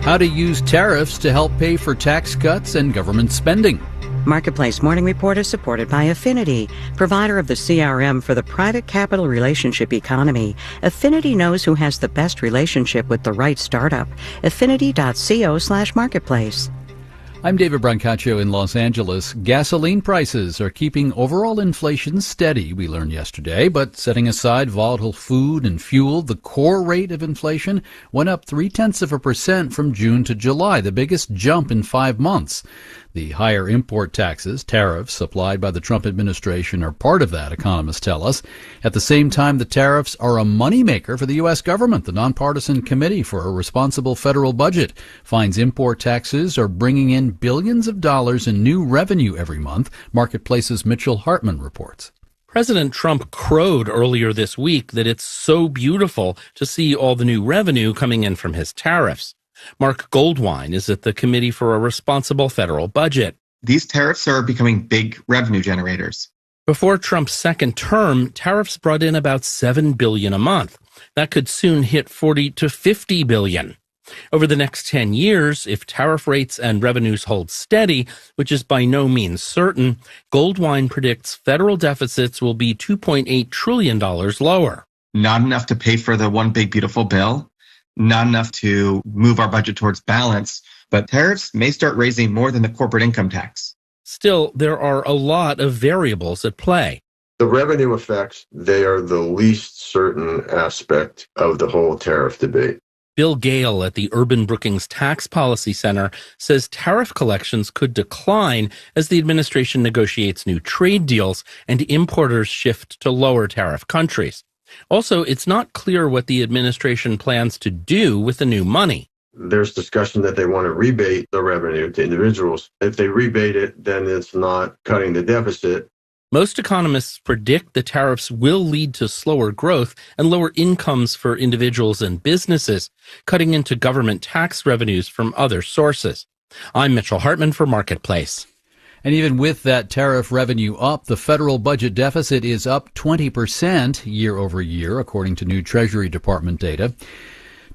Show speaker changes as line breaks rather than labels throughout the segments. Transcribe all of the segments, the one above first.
How to use tariffs to help pay for tax cuts and government spending.
Marketplace Morning Report is supported by Affinity, provider of the CRM for the private capital relationship economy. Affinity knows who has the best relationship with the right startup. Affinity.co/marketplace.
I'm David Brancaccio in Los Angeles. Gasoline prices are keeping overall inflation steady, we learned yesterday, but setting aside volatile food and fuel, the core rate of inflation went up 0.3% from June to July, the biggest jump in 5 months. The higher import taxes, tariffs applied by the Trump administration are part of that, economists tell us. At the same time, the tariffs are a moneymaker for the U.S. government. The nonpartisan Committee for a Responsible Federal Budget finds import taxes are bringing in billions of dollars in new revenue every month. Marketplace's Mitchell Hartman reports.
President Trump crowed earlier this week that it's so beautiful to see all the new revenue coming in from his tariffs. Mark Goldwein is at the Committee for a Responsible Federal Budget.
These tariffs are becoming big revenue generators.
Before Trump's second term, tariffs brought in about $7 billion a month. That could soon hit $40 to $50 billion. Over the next 10 years, if tariff rates and revenues hold steady, which is by no means certain, Goldwein predicts federal deficits will be $2.8 trillion lower.
Not enough to pay for the one big beautiful bill, not enough to move our budget towards balance, but tariffs may start raising more than the corporate income tax.
Still, there are a lot of variables at play.
The revenue effects, they are the least certain aspect of the whole tariff debate.
Bill Gale at the Urban Brookings Tax Policy Center says tariff collections could decline as the administration negotiates new trade deals and importers shift to lower tariff countries. Also, it's not clear what the administration plans to do with the new money.
There's discussion that they want to rebate the revenue to individuals. If they rebate it, then it's not cutting the deficit.
Most economists predict the tariffs will lead to slower growth and lower incomes for individuals and businesses, cutting into government tax revenues from other sources. I'm Mitchell Hartman for Marketplace.
And even with that tariff revenue up, the federal budget deficit is up 20% year over year, according to new Treasury Department data.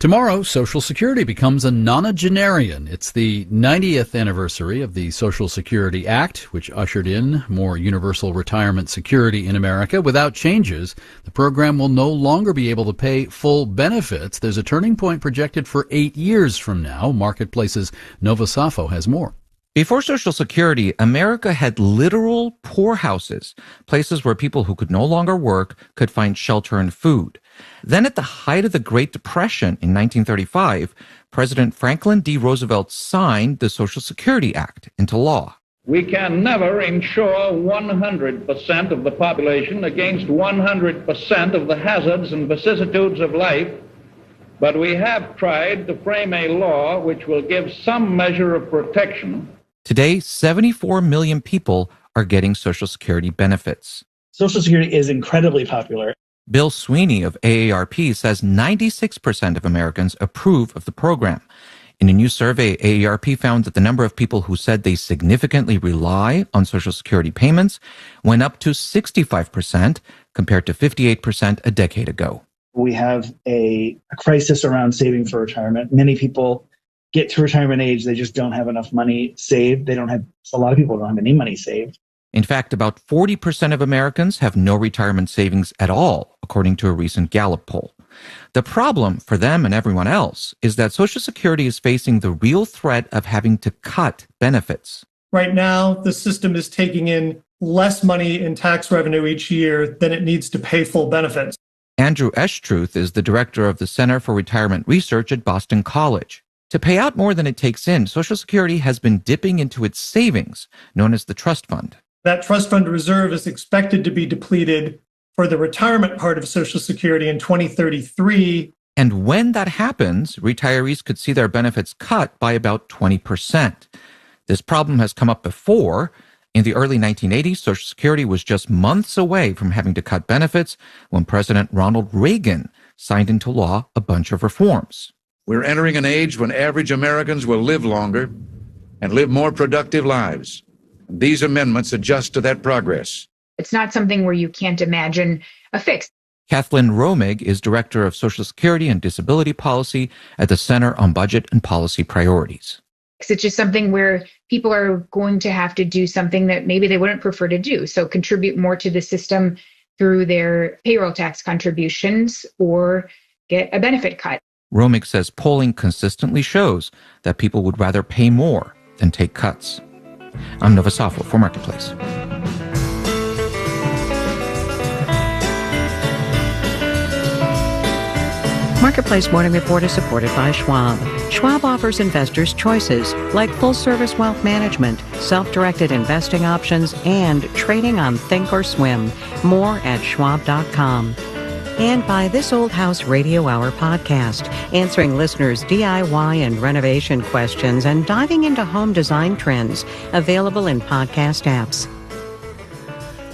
Tomorrow, Social Security becomes a nonagenarian. It's the 90th anniversary of the Social Security Act, which ushered in more universal retirement security in America. Without changes, the program will no longer be able to pay full benefits. There's a turning point projected for 8 years from now. Marketplace's Nova Safo has more.
Before Social Security, America had literal poorhouses, places where people who could no longer work could find shelter and food. Then at the height of the Great Depression in 1935, President Franklin D. Roosevelt signed the Social Security Act into law.
We can never insure 100% of the population against 100% of the hazards and vicissitudes of life, but we have tried to frame a law which will give some measure of protection.
Today, 74 million people are getting Social Security benefits.
Social Security is incredibly popular.
Bill Sweeney of AARP says 96% of Americans approve of the program. In a new survey, AARP found that the number of people who said they significantly rely on Social Security payments went up to 65% compared to 58% a decade ago.
We have a crisis around saving for retirement. Many people get to retirement age, they just don't have enough money saved. A lot of people don't have any money saved.
In fact, about 40% of Americans have no retirement savings at all, according to a recent Gallup poll. The problem for them and everyone else is that Social Security is facing the real threat of having to cut benefits.
Right now, the system is taking in less money in tax revenue each year than it needs to pay full benefits.
Andrew Estruth is the director of the Center for Retirement Research at Boston College. To pay out more than it takes in, Social Security has been dipping into its savings, known as the trust fund.
That trust fund reserve is expected to be depleted for the retirement part of Social Security in 2033.
And when that happens, retirees could see their benefits cut by about 20%. This problem has come up before. In the early 1980s, Social Security was just months away from having to cut benefits when President Ronald Reagan signed into law a bunch of reforms.
We're entering an age when average Americans will live longer and live more productive lives. These amendments adjust to that progress.
It's not something where you can't imagine a fix.
Kathleen Romig is Director of Social Security and Disability Policy at the Center on Budget and Policy Priorities.
It's just something where people are going to have to do something that maybe they wouldn't prefer to do. So contribute more to the system through their payroll tax contributions or get a benefit cut.
Romig says polling consistently shows that people would rather pay more than take cuts. I'm Nova Safo for Marketplace.
Marketplace Morning Report is supported by Schwab. Schwab offers investors choices like full-service wealth management, self-directed investing options, and trading on Thinkorswim. More at schwab.com. And by This Old House Radio Hour podcast, answering listeners' DIY and renovation questions and diving into home design trends, available in podcast apps.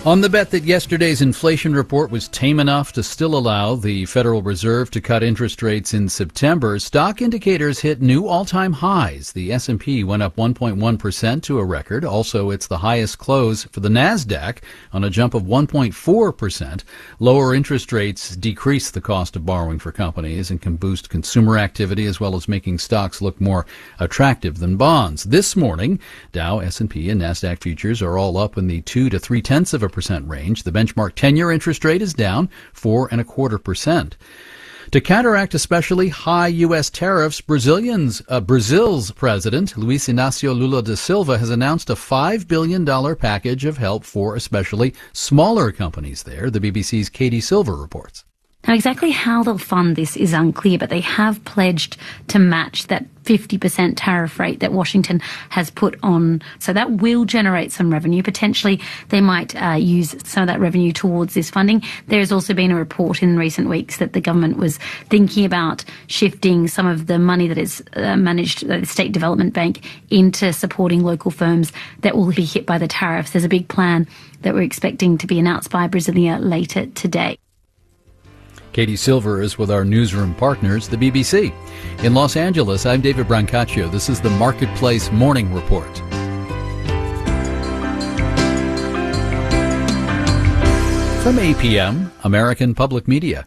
On the bet that yesterday's inflation report was tame enough to still allow the Federal Reserve to cut interest rates in September, stock indicators hit new all-time highs. The S&P went up 1.1% to a record. Also, it's the highest close for the NASDAQ on a jump of 1.4%. Lower interest rates decrease the cost of borrowing for companies and can boost consumer activity as well as making stocks look more attractive than bonds. This morning, Dow, S&P, and NASDAQ futures are all up in the 2 to 0.3% range. The benchmark 10-year interest rate is down 4.25%. To counteract especially high U.S. tariffs, Brazil's president, Luiz Inácio Lula da Silva, has announced a $5 billion package of help for especially smaller companies there. The BBC's Katie Silver reports.
Now, exactly how they'll fund this is unclear, but they have pledged to match that 50% tariff rate that Washington has put on. So that will generate some revenue. Potentially, they might use some of that revenue towards this funding. There has also been a report in recent weeks that the government was thinking about shifting some of the money that is managed by the State Development Bank into supporting local firms that will be hit by the tariffs. There's a big plan that we're expecting to be announced by Brasilia later today.
Katie Silver is with our newsroom partners, the BBC. In Los Angeles, I'm David Brancaccio. This is the Marketplace Morning Report. From APM, American Public Media.